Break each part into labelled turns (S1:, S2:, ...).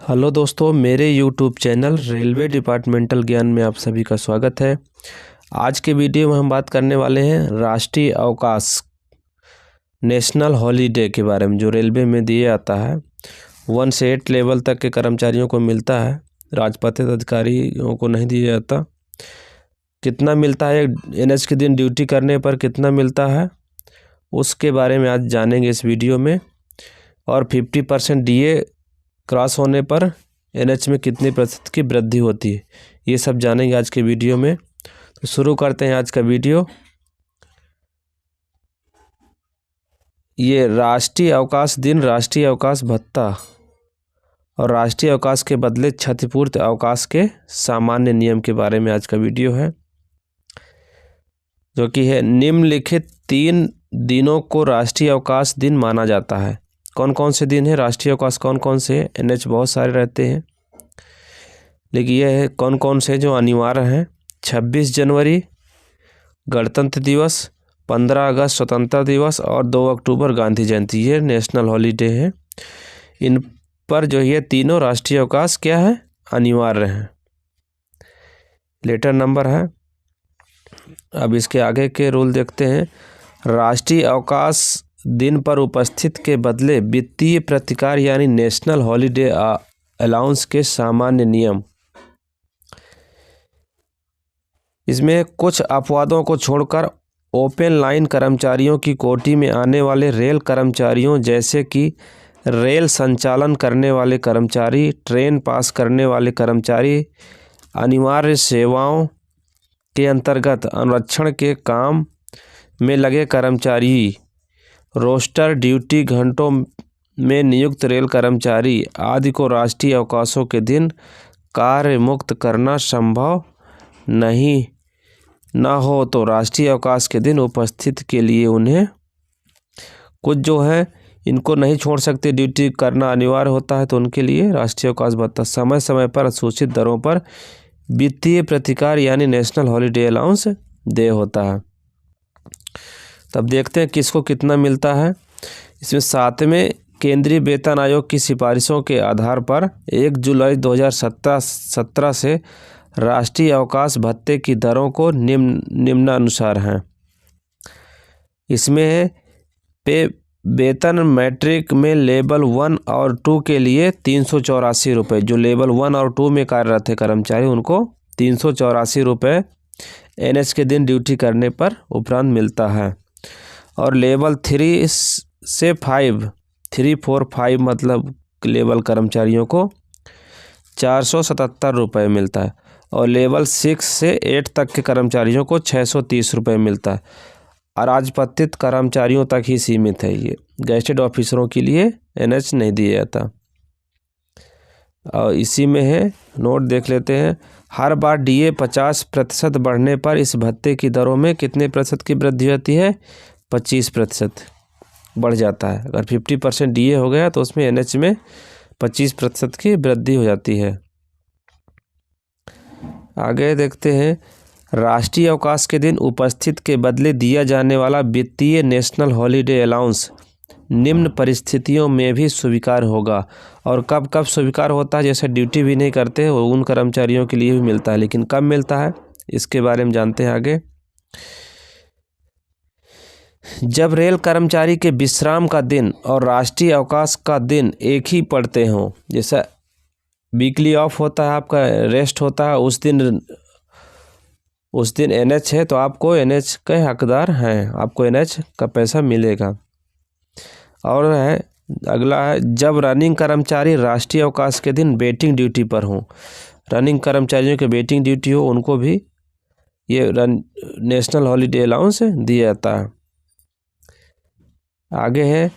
S1: Hello दोस्तों, मेरे YouTube channel railway departmental ज्ञान में आप सभी का स्वागत है। आज के वीडियो में हम बात करने वाले हैं राष्ट्रीय अवकाश नेशनल हॉलीडे के बारे में, जो रेलवे में दिया जाता है। 1 से 8 लेवल तक के कर्मचारियों को मिलता है, राजपत्रित अधिकारियों को नहीं दिया जाता। कितना मिलता है एनएच के दिन ड्यूटी करने पर, कितना मिलता है उसके बारे में आज जानेंगे इस वीडियो में। और 50% डीए क्रॉस होने पर एनएच में कितने प्रतिशत की वृद्धि होती है, ये सब जानेंगे आज के वीडियो में। तो शुरू करते हैं आज का वीडियो। ये राष्ट्रीय अवकाश दिन, राष्ट्रीय अवकाश भत्ता और राष्ट्रीय अवकाश के बदले क्षतिपूर्ति अवकाश के सामान्य नियम के बारे में आज का वीडियो है, जो कि है निम्नलिखित 3 दिनों को राष्ट्रीय अवकाश दिन माना जाता है। कौन कौन से दिन है राष्ट्रीय अवकाश, कौन कौन से? एनएच बहुत सारे रहते हैं, लेकिन यह है कौन कौन से जो अनिवार्य हैं। 26 जनवरी गणतंत्र दिवस, 15 अगस्त स्वतंत्रता दिवस और 2 अक्टूबर गांधी जयंती, ये नेशनल हॉलीडे हैं। इन पर जो ये तीनों राष्ट्रीय अवकाश क्या है, अनिवार्य हैं। लेटर नंबर है। अब इसके आगे के रूल देखते हैं। राष्ट्रीय अवकाश दिन पर उपस्थित के बदले वित्तीय प्रतिकार यानी नेशनल हॉलीडे अलाउंस के सामान्य नियम। इसमें कुछ अपवादों को छोड़कर ओपन लाइन कर्मचारियों की कोटि में आने वाले रेल कर्मचारियों, जैसे कि रेल संचालन करने वाले कर्मचारी, ट्रेन पास करने वाले कर्मचारी, अनिवार्य सेवाओं के अंतर्गत अनुरक्षण के काम में लगे कर्मचारी, रोस्टर ड्यूटी घंटों में नियुक्त रेल कर्मचारी आदि को राष्ट्रीय अवकाशों के दिन कार्य मुक्त करना संभव नहीं न हो तो राष्ट्रीय अवकाश के दिन उपस्थित के लिए उन्हें कुछ जो है इनको नहीं छोड़ सकते, ड्यूटी करना अनिवार्य होता है, तो उनके लिए राष्ट्रीय अवकाश भत्ता समय समय पर सूचित दरों पर वित्तीय प्रतिकार यानी नेशनल हॉलीडे अलाउंस दे होता है। तब देखते हैं किसको कितना मिलता है। इसमें 7वें केंद्रीय वेतन आयोग की सिफारिशों के आधार पर 1 जुलाई 2017 से राष्ट्रीय अवकाश भत्ते की दरों को निम्नानुसार हैं। इसमें है पे वेतन मैट्रिक में लेवल 1 और 2 के लिए 384 रुपये, जो लेवल 1 और 2 में कार्यरत है कर्मचारी, उनको 384 रुपये एनएच के दिन ड्यूटी करने पर उपरांत मिलता है। और लेवल 3 से 5, 3, 4, 5 मतलब लेवल कर्मचारियों को 477 रुपये मिलता है। और लेवल 6 से 8 तक के कर्मचारियों को 630 रुपये मिलता है। और राजपत्रित कर्मचारियों तक ही सीमित है ये, गैजेटेड ऑफिसरों के लिए एनएच नहीं दिया जाता। और इसी में है नोट देख लेते हैं। हर बार डीए 50% बढ़ने पर इस भत्ते की दरों में कितने प्रतिशत की वृद्धि होती है? 25% बढ़ जाता है। अगर 50% डीए हो गया तो उसमें एनएच में 25% की वृद्धि हो जाती है। आगे देखते हैं। राष्ट्रीय अवकाश के दिन उपस्थित के बदले दिया जाने वाला वित्तीय नेशनल हॉलीडे अलाउंस निम्न परिस्थितियों में भी स्वीकार होगा। और कब कब स्वीकार होता है? जैसे ड्यूटी भी नहीं करते वो उन कर्मचारियों के लिए भी मिलता है, लेकिन कब मिलता है इसके बारे में जानते हैं आगे। जब रेल कर्मचारी के विश्राम का दिन और राष्ट्रीय अवकाश का दिन एक ही पड़ते हों, जैसा वीकली ऑफ होता है आपका, रेस्ट होता है, उस दिन एनएच है तो आपको एनएच के हकदार हैं, आपको एनएच का पैसा मिलेगा। और है अगला है, जब रनिंग कर्मचारी राष्ट्रीय अवकाश के दिन वेटिंग ड्यूटी पर हों, रनिंग कर्मचारियों के वेटिंग ड्यूटी हो, उनको भी ये नेशनल हॉलीडे अलाउंस दिया जाता है। आगे है,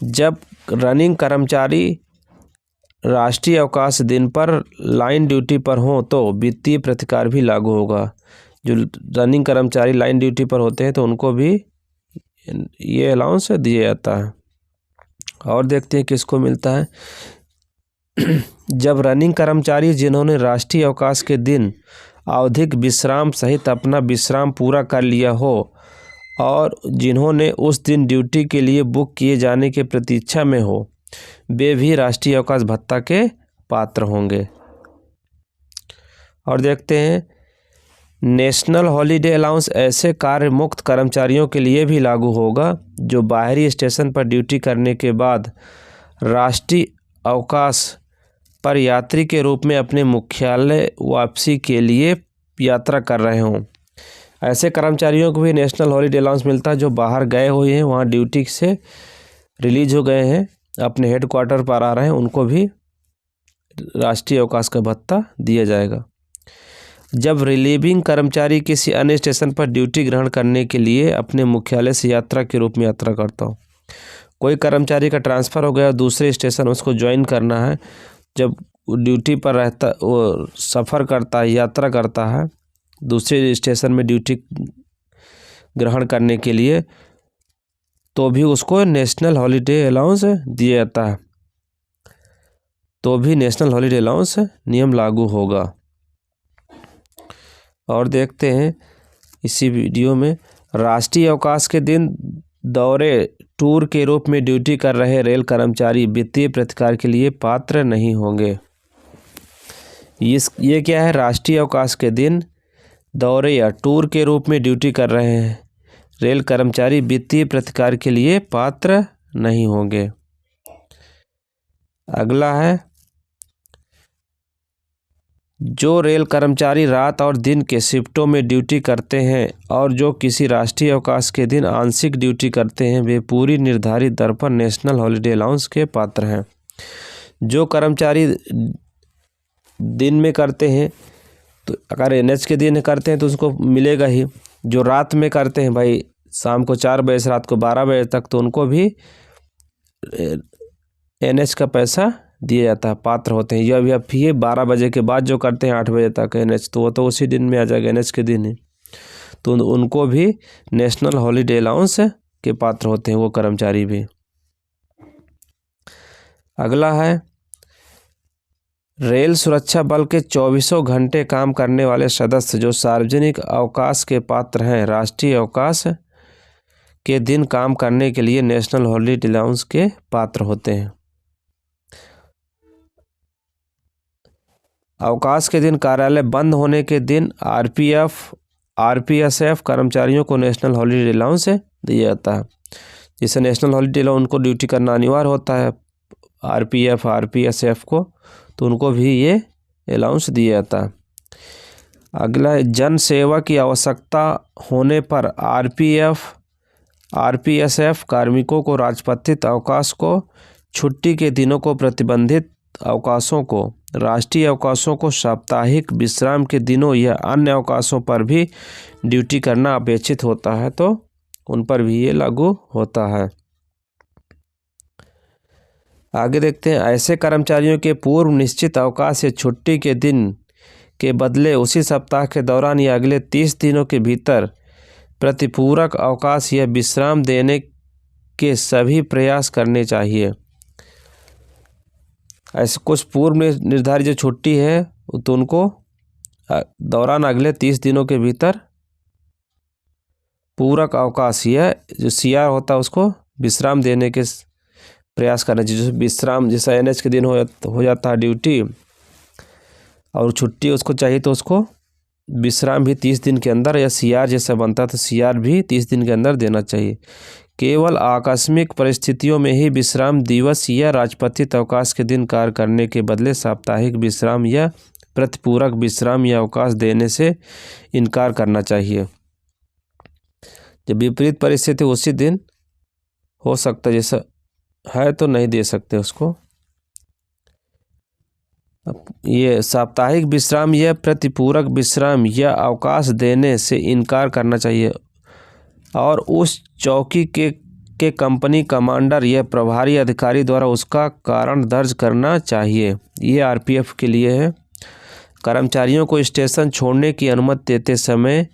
S1: जब रनिंग कर्मचारी राष्ट्रीय अवकाश दिन पर लाइन ड्यूटी पर हों तो वित्तीय प्रतिकार भी लागू होगा। जो रनिंग कर्मचारी लाइन ड्यूटी पर होते हैं तो उनको भी ये अलाउंस दिया जाता है। और देखते हैं किसको मिलता है। जब रनिंग कर्मचारी जिन्होंने राष्ट्रीय अवकाश के दिन आवधिक विश्राम सहित अपना विश्राम पूरा कर लिया हो और जिन्होंने उस दिन ड्यूटी के लिए बुक किए जाने की प्रतीक्षा में हो, वे भी राष्ट्रीय अवकाश भत्ता के पात्र होंगे। और देखते हैं, नेशनल हॉलीडे अलाउंस ऐसे कार्य मुक्त कर्मचारियों के लिए भी लागू होगा जो बाहरी स्टेशन पर ड्यूटी करने के बाद राष्ट्रीय अवकाश पर यात्री के रूप में अपने मुख्यालय वापसी के लिए यात्रा कर रहे हों। ऐसे कर्मचारियों को भी नेशनल हॉलीडे अलाउंस मिलता है जो बाहर गए हुए हैं, वहाँ ड्यूटी से रिलीज हो गए हैं, अपने हेडक्वार्टर पर आ रहे हैं, उनको भी राष्ट्रीय अवकाश का भत्ता दिया जाएगा। जब रिलीविंग कर्मचारी किसी अन्य स्टेशन पर ड्यूटी ग्रहण करने के लिए अपने मुख्यालय से यात्रा के रूप में यात्रा करता हो, कोई कर्मचारी का ट्रांसफ़र हो गया, दूसरे स्टेशन उसको ज्वाइन करना है, जब ड्यूटी पर रहता, वो सफ़र करता है, यात्रा करता है दूसरे स्टेशन में ड्यूटी ग्रहण करने के लिए, तो भी उसको नेशनल हॉलीडे अलाउंस दिया जाता है, तो भी नेशनल हॉलीडे अलाउंस नियम लागू होगा। और देखते हैं इसी वीडियो में, राष्ट्रीय अवकाश के दिन दौरे टूर के रूप में ड्यूटी कर रहे रेल कर्मचारी वित्तीय प्रतिकार के लिए पात्र नहीं होंगे। ये क्या है? राष्ट्रीय अवकाश के दिन दौरे या टूर के रूप में ड्यूटी कर रहे हैं रेल कर्मचारी वित्तीय प्रतिकार के लिए पात्र नहीं होंगे। अगला है, जो रेल कर्मचारी रात और दिन के शिफ्टों में ड्यूटी करते हैं और जो किसी राष्ट्रीय अवकाश के दिन आंशिक ड्यूटी करते हैं, वे पूरी निर्धारित दर पर नेशनल हॉलीडे अलाउंस के पात्र हैं। जो कर्मचारी दिन में करते हैं, तो अगर एनएच के दिन करते हैं तो उसको मिलेगा ही। जो रात में करते हैं भाई, शाम को 4 बजे से रात को 12 बजे तक, तो उनको भी एनएच का पैसा दिया जाता है, पात्र होते हैं। यह भी 12 बजे के बाद जो करते हैं 8 बजे तक एनएच, तो वो तो उसी दिन में आ जाएगा, एनएच के दिन ही, तो उनको भी नेशनल हॉलीडे अलाउंस के पात्र होते हैं वो कर्मचारी भी। अगला है, रेल सुरक्षा बल के 24 घंटे काम करने वाले सदस्य जो सार्वजनिक अवकाश के पात्र हैं, राष्ट्रीय अवकाश के दिन काम करने के लिए नेशनल हॉलीडे अलाउंस के पात्र होते हैं। अवकाश के दिन कार्यालय बंद होने के दिन आरपीएसएफ कर्मचारियों को नेशनल हॉलीडे अलाउंस दिया जाता है। जिससे नेशनल हॉलीडे अलाउंस उनको ड्यूटी करना अनिवार्य होता है, आरपीएसएफ को, तो उनको भी ये अलाउंस दिया जाता है। अगला, जन सेवा की आवश्यकता होने पर आरपीएसएफ कार्मिकों को राजपत्रित अवकाश को, छुट्टी के दिनों को, प्रतिबंधित अवकाशों को, राष्ट्रीय अवकाशों को, साप्ताहिक विश्राम के दिनों या अन्य अवकाशों पर भी ड्यूटी करना अपेक्षित होता है, तो उन पर भी ये लागू होता है। आगे देखते हैं, ऐसे कर्मचारियों के पूर्व निश्चित अवकाश या छुट्टी के दिन के बदले उसी सप्ताह के दौरान या अगले 30 दिनों के भीतर प्रतिपूरक अवकाश या विश्राम देने के सभी प्रयास करने चाहिए। ऐसे कुछ पूर्व निर्धारित जो छुट्टी है, तो उनको दौरान अगले 30 दिनों के भीतर पूरक अवकाश या जो सीआर होता है उसको विश्राम देने के प्रयास करना चाहिए। विश्राम जैसा एनएच के दिन हो जाता है ड्यूटी और छुट्टी उसको चाहिए, तो उसको विश्राम भी 30 दिन के अंदर, या सीआर जैसा बनता है तो सीआर भी 30 दिन के अंदर देना चाहिए। केवल आकस्मिक परिस्थितियों में ही विश्राम दिवस या राजपत्रित अवकाश के दिन कार्य करने के बदले साप्ताहिक विश्राम या प्रतिपूरक विश्राम या अवकाश देने से इनकार करना चाहिए। जब विपरीत परिस्थिति उसी दिन हो सकता है, जैसा है तो नहीं दे सकते उसको। ये साप्ताहिक विश्राम या प्रतिपूरक विश्राम या अवकाश देने से इनकार करना चाहिए और उस चौकी के कंपनी कमांडर या प्रभारी अधिकारी द्वारा उसका कारण दर्ज करना चाहिए। ये आरपीएफ के लिए है। कर्मचारियों को स्टेशन छोड़ने की अनुमति देते समय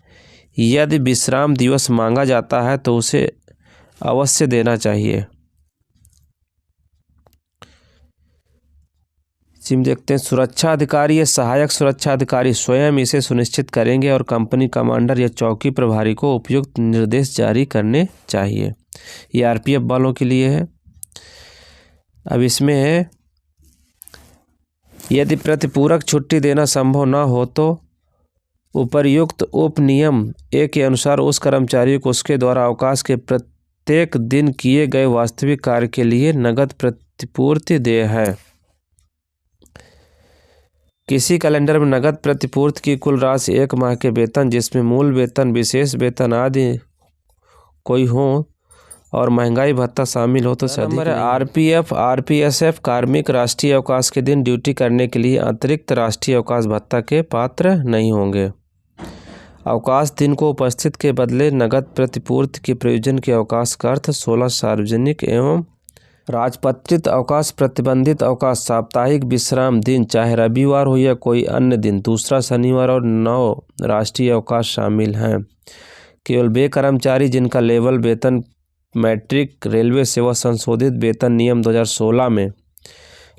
S1: यदि विश्राम दिवस मांगा जाता है तो उसे अवश्य देना चाहिए। जिसमें देखते हैं, सुरक्षा अधिकारी या सहायक सुरक्षा अधिकारी स्वयं इसे सुनिश्चित करेंगे और कंपनी कमांडर या चौकी प्रभारी को उपयुक्त निर्देश जारी करने चाहिए। ये आरपीएफ वालों के लिए है। अब इसमें है यदि प्रतिपूरक छुट्टी देना संभव न हो तो उपर्युक्त उपनियम 1 के अनुसार उस कर्मचारी को उसके द्वारा अवकाश के प्रत्येक दिन किए गए वास्तविक कार्य के लिए नगद प्रतिपूर्ति देय है। किसी कैलेंडर में नगद प्रतिपूर्ति की कुल राशि 1 माह के वेतन, जिसमें मूल वेतन, विशेष वेतन आदि कोई हो और महंगाई भत्ता शामिल हो तो अधिक। आरपीएफ आरपीएसएफ कार्मिक राष्ट्रीय अवकाश के दिन ड्यूटी करने के लिए अतिरिक्त राष्ट्रीय अवकाश भत्ता के पात्र नहीं होंगे। अवकाश दिन को उपस्थित के बदले नगद प्रतिपूर्ति के प्रयोजन के अवकाश का अर्थ 16 सार्वजनिक एवं राजपत्रित अवकाश, प्रतिबंधित अवकाश, साप्ताहिक विश्राम दिन चाहे रविवार हो या कोई अन्य दिन, दूसरा शनिवार और 9 राष्ट्रीय अवकाश शामिल हैं। केवल वे कर्मचारी जिनका लेवल वेतन मैट्रिक रेलवे सेवा संशोधित वेतन नियम 2016 में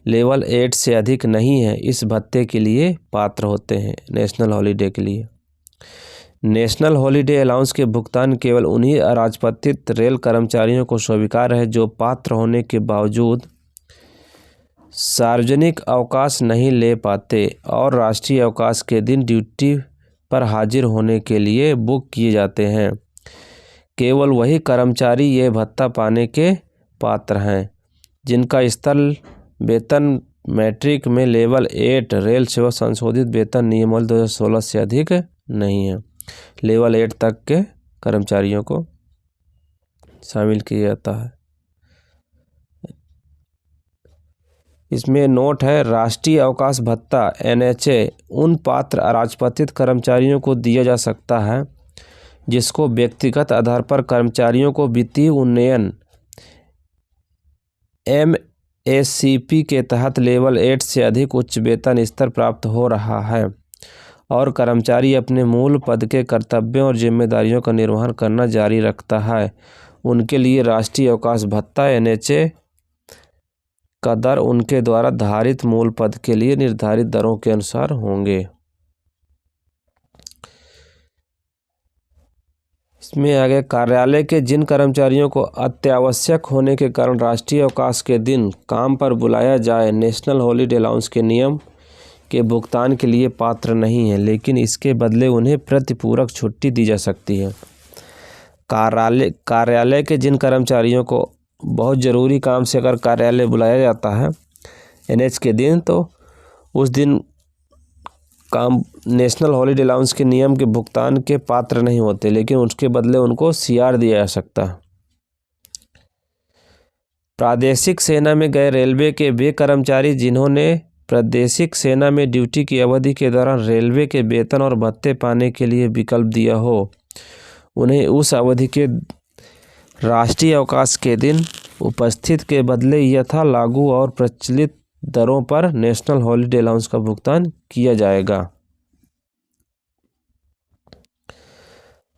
S1: लेवल 8 से अधिक नहीं है, इस भत्ते के लिए पात्र होते हैं। नेशनल हॉलीडे के लिए नेशनल हॉलीडे अलाउंस के भुगतान केवल उन्हीं अराजपत्रित रेल कर्मचारियों को स्वीकार है जो पात्र होने के बावजूद सार्वजनिक अवकाश नहीं ले पाते और राष्ट्रीय अवकाश के दिन ड्यूटी पर हाजिर होने के लिए बुक किए जाते हैं। केवल वही कर्मचारी ये भत्ता पाने के पात्र हैं जिनका स्तर वेतन मैट्रिक में लेवल 8 रेल सेवा संशोधित वेतन नियमावली 2016 से अधिक नहीं है। लेवल 8 तक के कर्मचारियों को शामिल किया जाता है। इसमें नोट है, राष्ट्रीय अवकाश भत्ता NHA उन पात्र अराजपत्रित कर्मचारियों को दिया जा सकता है जिसको व्यक्तिगत आधार पर कर्मचारियों को वित्तीय उन्नयन MACP के तहत लेवल 8 से अधिक उच्च वेतन स्तर प्राप्त हो रहा है और कर्मचारी अपने मूल पद के कर्तव्यों और जिम्मेदारियों का निर्वहन करना जारी रखता है। उनके लिए राष्ट्रीय अवकाश भत्ता NHA का दर उनके द्वारा धारित मूल पद के लिए निर्धारित दरों के अनुसार होंगे। इसमें आगे, कार्यालय के जिन कर्मचारियों को अत्यावश्यक होने के कारण राष्ट्रीय अवकाश के दिन काम पर बुलाया जाए, नेशनल हॉलीडे अलाउंस के नियम के भुगतान के लिए पात्र नहीं है, लेकिन इसके बदले उन्हें प्रतिपूरक छुट्टी दी जा सकती है। कार्यालय के जिन कर्मचारियों को बहुत ज़रूरी काम से अगर कार्यालय बुलाया जाता है NH के दिन, तो उस दिन काम नेशनल हॉलीडे अलाउंस के नियम के भुगतान के पात्र नहीं होते, लेकिन उसके बदले उनको CR दिया जा सकता है। प्रादेशिक सेना में गए रेलवे के वे कर्मचारी जिन्होंने प्रादेशिक सेना में ड्यूटी की अवधि के दौरान रेलवे के वेतन और भत्ते पाने के लिए विकल्प दिया हो, उन्हें उस अवधि के राष्ट्रीय अवकाश के दिन उपस्थित के बदले यथा लागू और प्रचलित दरों पर नेशनल हॉलीडे अलाउंस का भुगतान किया जाएगा।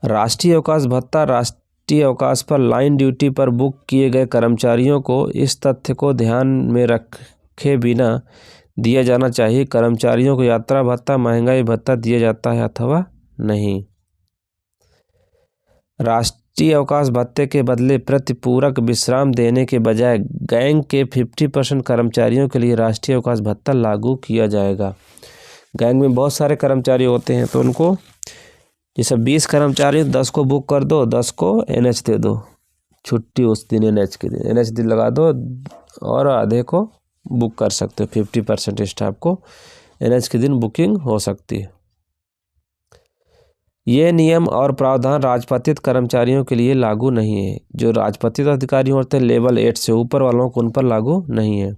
S1: राष्ट्रीय अवकाश भत्ता राष्ट्रीय अवकाश पर लाइन ड्यूटी पर बुक किए गए कर्मचारियों को इस तथ्य को ध्यान में रखे बिना दिया जाना चाहिए कर्मचारियों को यात्रा भत्ता, महंगाई भत्ता दिया जाता है अथवा नहीं। राष्ट्रीय अवकाश भत्ते के बदले प्रतिपूरक विश्राम देने के बजाय गैंग के 50% कर्मचारियों के लिए राष्ट्रीय अवकाश भत्ता लागू किया जाएगा। गैंग में बहुत सारे कर्मचारी होते हैं, तो उनको जैसे 20 कर्मचारी 10 को बुक कर दो, 10 को NH दे दो छुट्टी उस दिन, NH के दिन NH दिन लगा दो और आधे को बुक कर सकते हो। 50% स्टाफ को NH के दिन बुकिंग हो सकती है। ये नियम और प्रावधान राजपत्रित कर्मचारियों के लिए लागू नहीं है। जो राजपत्रित अधिकारी होते हैं लेवल 8 से ऊपर वालों को उन पर लागू नहीं है।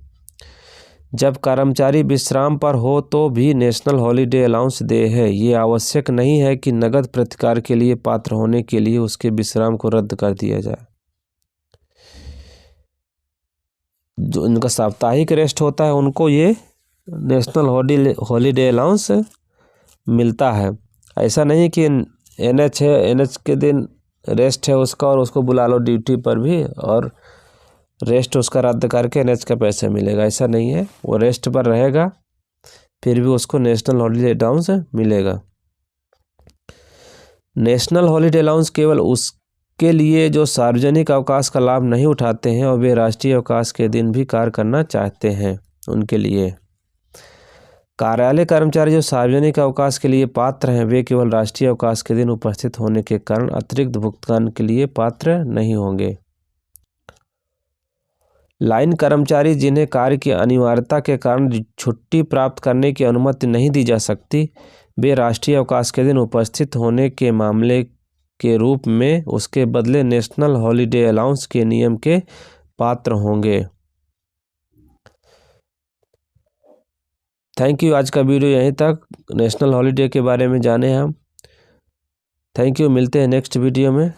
S1: जब कर्मचारी विश्राम पर हो तो भी नेशनल हॉलीडे अलाउंस दे है। ये आवश्यक नहीं है कि नगद प्रतिकार के लिए पात्र होने के लिए उसके विश्राम को रद्द कर दिया जाए। जो उनका साप्ताहिक रेस्ट होता है उनको ये नेशनल हॉलीडे अलाउंस मिलता है। ऐसा नहीं कि NH है, NH के दिन रेस्ट है उसका और उसको बुला लो ड्यूटी पर भी और रेस्ट उसका रद्द करके NH का पैसा मिलेगा, ऐसा नहीं है। वो रेस्ट पर रहेगा फिर भी उसको नेशनल हॉलीडे अलाउंस मिलेगा। नेशनल हॉलीडे अलाउंस केवल उसके लिए जो सार्वजनिक अवकाश का लाभ नहीं उठाते हैं और वे राष्ट्रीय अवकाश के दिन भी कार्य करना चाहते हैं उनके लिए। कार्यालय कर्मचारी जो सार्वजनिक अवकाश के लिए पात्र हैं वे केवल राष्ट्रीय अवकाश के दिन उपस्थित होने के कारण अतिरिक्त भुगतान के लिए पात्र नहीं होंगे। लाइन कर्मचारी जिन्हें कार्य की अनिवार्यता के कारण छुट्टी प्राप्त करने की अनुमति नहीं दी जा सकती, वे राष्ट्रीय अवकाश के दिन उपस्थित होने के मामले के रूप में उसके बदले नेशनल हॉलीडे अलाउंस के नियम के पात्र होंगे। Thank you. आज का वीडियो यहीं तक। नेशनल हॉलीडे के बारे में जाने हम। Thank you. मिलते हैं नेक्स्ट वीडियो में।